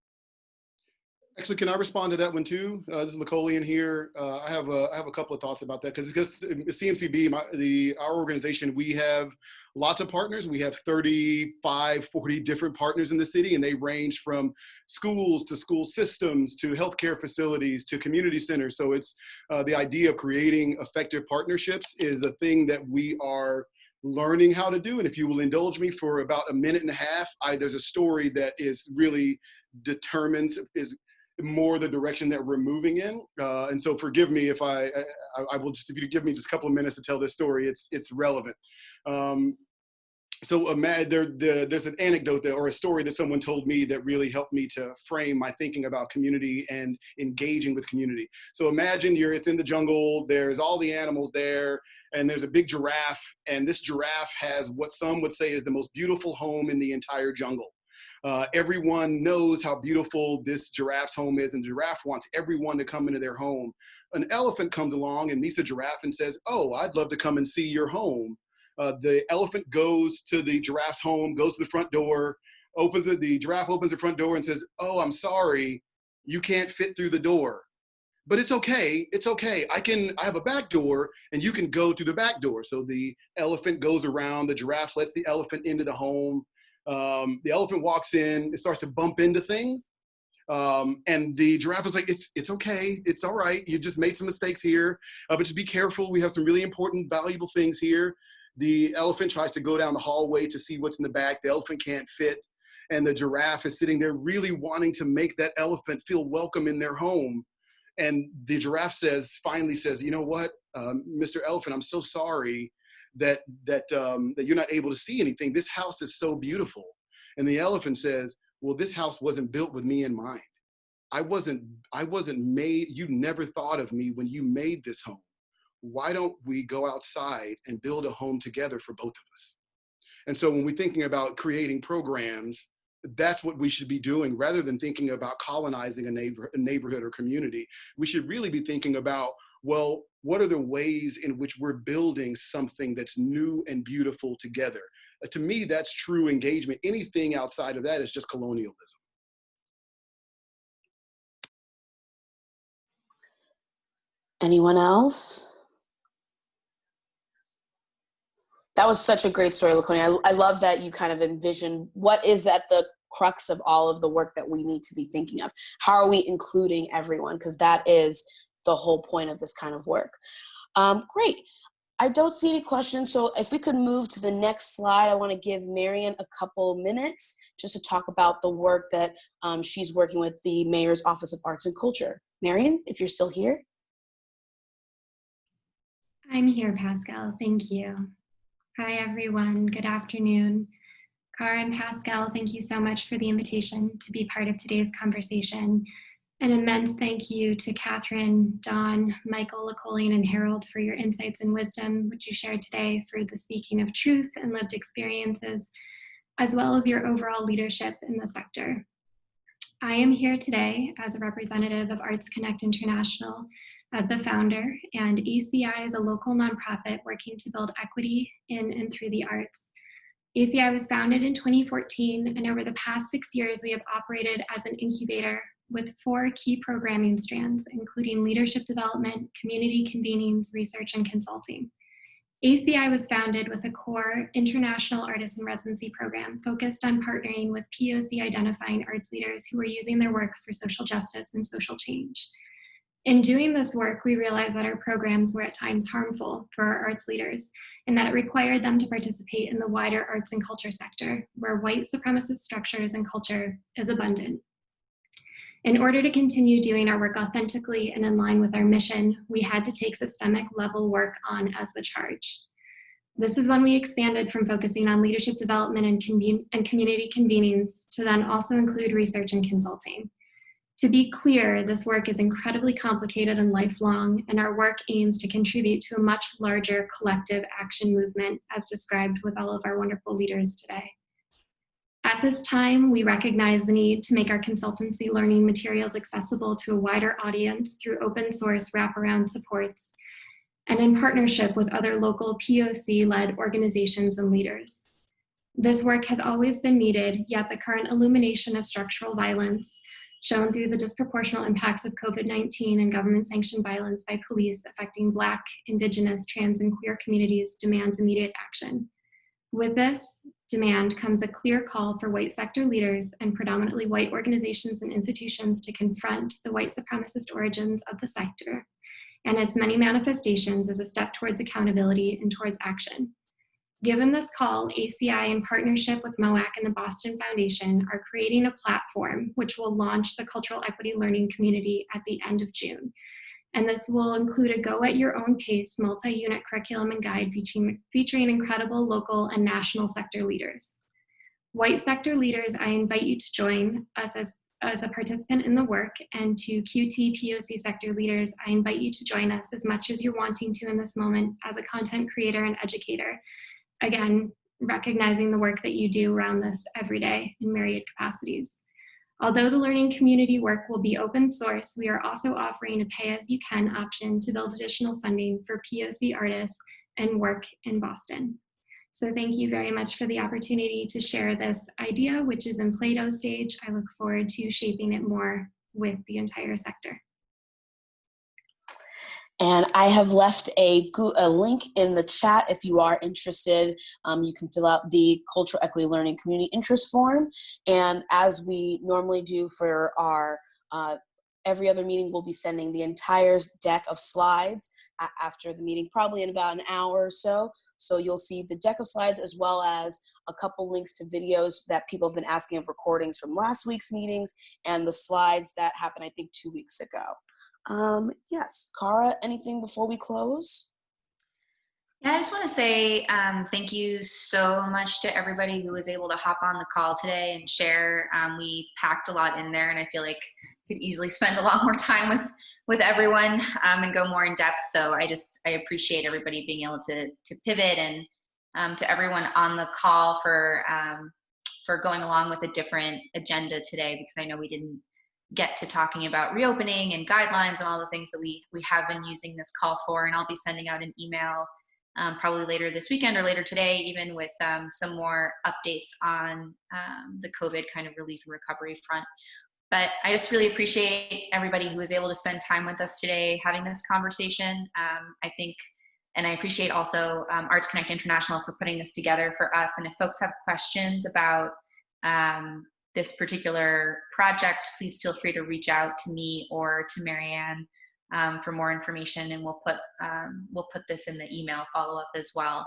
Actually, can I respond to that one too? This is Nicolian here. I have a couple of thoughts about that, because CMCB, our organization, we have lots of partners. We have 35, 40 different partners in the city, and they range from schools to school systems to healthcare facilities to community centers. So it's the idea of creating effective partnerships is a thing that we are learning how to do. And if you will indulge me for about a minute and a half, there's a story that is really is more the direction that we're moving in. And so forgive me if I will just, if you give me just a couple of minutes to tell this story, it's relevant. So there's an anecdote or a story that someone told me that really helped me to frame my thinking about community and engaging with community. So imagine it's in the jungle, there's all the animals there, and there's a big giraffe, and this giraffe has what some would say is the most beautiful home in the entire jungle. Everyone knows how beautiful this giraffe's home is, and the giraffe wants everyone to come into their home. An elephant comes along and meets a giraffe and says, "Oh, I'd love to come and see your home." The elephant goes to the giraffe's home, goes to the front door, the giraffe opens the front door and says, "Oh, I'm sorry, you can't fit through the door. But it's okay, I have a back door and you can go through the back door." So the elephant goes around, the giraffe lets the elephant into the home. The elephant walks in, it starts to bump into things. And the giraffe is like, it's okay, it's all right, you just made some mistakes here, but just be careful, we have some really important, valuable things here. The elephant tries to go down the hallway to see what's in the back. The elephant can't fit. and the giraffe is sitting there really wanting to make that elephant feel welcome in their home. And the giraffe finally says, you know what, Mr. Elephant, I'm so sorry that you're not able to see anything. This house is so beautiful. And the elephant says, well, this house wasn't built with me in mind. I wasn't made, you never thought of me when you made this home. Why don't we go outside and build a home together for both of us? And so when we're thinking about creating programs, that's what we should be doing rather than thinking about colonizing a neighborhood or community. We should really be thinking about, well, what are the ways in which we're building something that's new and beautiful together? To me, that's true engagement. Anything outside of that is just colonialism. Anyone else? That was such a great story, Laconia. I love that you kind of envision what is at the crux of all of the work that we need to be thinking of. How are we including everyone? Because that is the whole point of this kind of work. Great. I don't see any questions, so if we could move to the next slide, I want to give Marian a couple minutes just to talk about the work that she's working with the Mayor's Office of Arts and Culture. Marian, if you're still here. I'm here, Pascal. Thank you. Hi, everyone. Good afternoon. Cara and Pascal, thank you so much for the invitation to be part of today's conversation. An immense thank you to Catherine, Dawn, Michael, Lacolian, and Harold for your insights and wisdom, which you shared today for the speaking of truth and lived experiences, as well as your overall leadership in the sector. I am here today as a representative of Arts Connect International, as the founder, and ACI is a local nonprofit working to build equity in and through the arts. ACI was founded in 2014, and over the past 6 years, we have operated as an incubator with 4 key programming strands, including leadership development, community convenings, research, and consulting. ACI was founded with a core international artist in residency program focused on partnering with POC identifying arts leaders who are using their work for social justice and social change. In doing this work, we realized that our programs were at times harmful for our arts leaders and that it required them to participate in the wider arts and culture sector, where white supremacist structures and culture is abundant. In order to continue doing our work authentically and in line with our mission, we had to take systemic level work on as the charge. This is when we expanded from focusing on leadership development and community convenings to then also include research and consulting. To be clear, this work is incredibly complicated and lifelong, and our work aims to contribute to a much larger collective action movement as described with all of our wonderful leaders today. At this time, we recognize the need to make our consultancy learning materials accessible to a wider audience through open source wraparound supports and in partnership with other local POC-led organizations and leaders. This work has always been needed, yet the current illumination of structural violence shown through the disproportional impacts of COVID-19 and government-sanctioned violence by police affecting Black, Indigenous, trans, and queer communities demands immediate action. With this demand comes a clear call for white sector leaders and predominantly white organizations and institutions to confront the white supremacist origins of the sector and its many manifestations as a step towards accountability and towards action. Given this call, ACI, in partnership with MOAC and the Boston Foundation, are creating a platform which will launch the Cultural Equity Learning Community at the end of June. And this will include a go-at-your-own-pace multi-unit curriculum and guide featuring incredible local and national sector leaders. White sector leaders, I invite you to join us as a participant in the work, and to QT POC sector leaders, I invite you to join us as much as you're wanting to in this moment as a content creator and educator. Again, recognizing the work that you do around this every day in myriad capacities. Although the learning community work will be open source, we are also offering a pay-as-you-can option to build additional funding for POC artists and work in Boston. So thank you very much for the opportunity to share this idea, which is in Plato stage. I look forward to shaping it more with the entire sector. And I have left a link in the chat if you are interested. You can fill out the Cultural Equity Learning Community Interest Form. And as we normally do for our every other meeting, we'll be sending the entire deck of slides after the meeting, probably in about an hour or so. So you'll see the deck of slides as well as a couple links to videos that people have been asking of, recordings from last week's meetings, and the slides that happened, I think, 2 weeks ago. Yes, Cara, anything before we close? Yeah, I just want to say thank you so much to everybody who was able to hop on the call today and share. We packed a lot in there, and I feel like could easily spend a lot more time with everyone and go more in depth. So I appreciate everybody being able to pivot, and to everyone on the call for going along with a different agenda today, because I know we didn't get to talking about reopening and guidelines and all the things that we have been using this call for. And I'll be sending out an email probably later this weekend or later today, even with some more updates on the COVID kind of relief and recovery front. But I just really appreciate everybody who was able to spend time with us today having this conversation. I think, and I appreciate also Arts Connect International for putting this together for us. And if folks have questions about this particular project, please feel free to reach out to me or to Marianne for more information, and we'll put this in the email follow-up as well.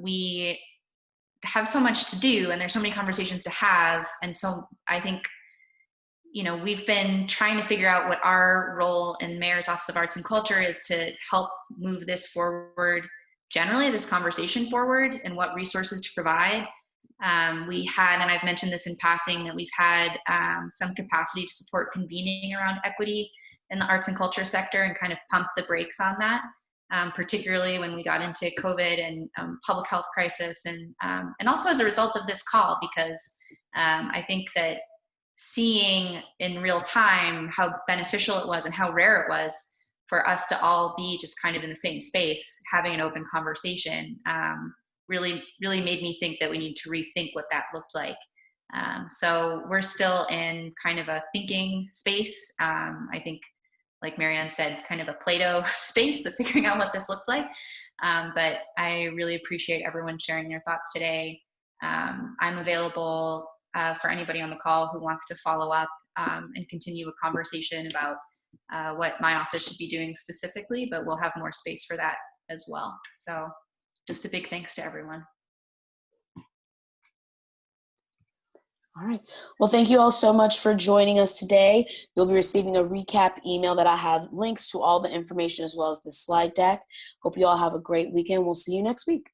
We have so much to do, and there's so many conversations to have, and so I think, you know, we've been trying to figure out what our role in Mayor's Office of Arts and Culture is to help move this forward, generally this conversation forward, and what resources to provide. We had, and I've mentioned this in passing, that we've had some capacity to support convening around equity in the arts and culture sector and kind of pump the brakes on that, particularly when we got into COVID and public health crisis, and also as a result of this call, because I think that seeing in real time how beneficial it was and how rare it was for us to all be just kind of in the same space, having an open conversation, really made me think that we need to rethink what that looked like. So we're still in kind of a thinking space. I think, like Marianne said, kind of a Play-Doh space of figuring out what this looks like. But I really appreciate everyone sharing their thoughts today. I'm available for anybody on the call who wants to follow up and continue a conversation about what my office should be doing specifically, but we'll have more space for that as well. So just a big thanks to everyone. All right. Well, thank you all so much for joining us today. You'll be receiving a recap email that I have links to all the information as well as the slide deck. Hope you all have a great weekend. We'll see you next week.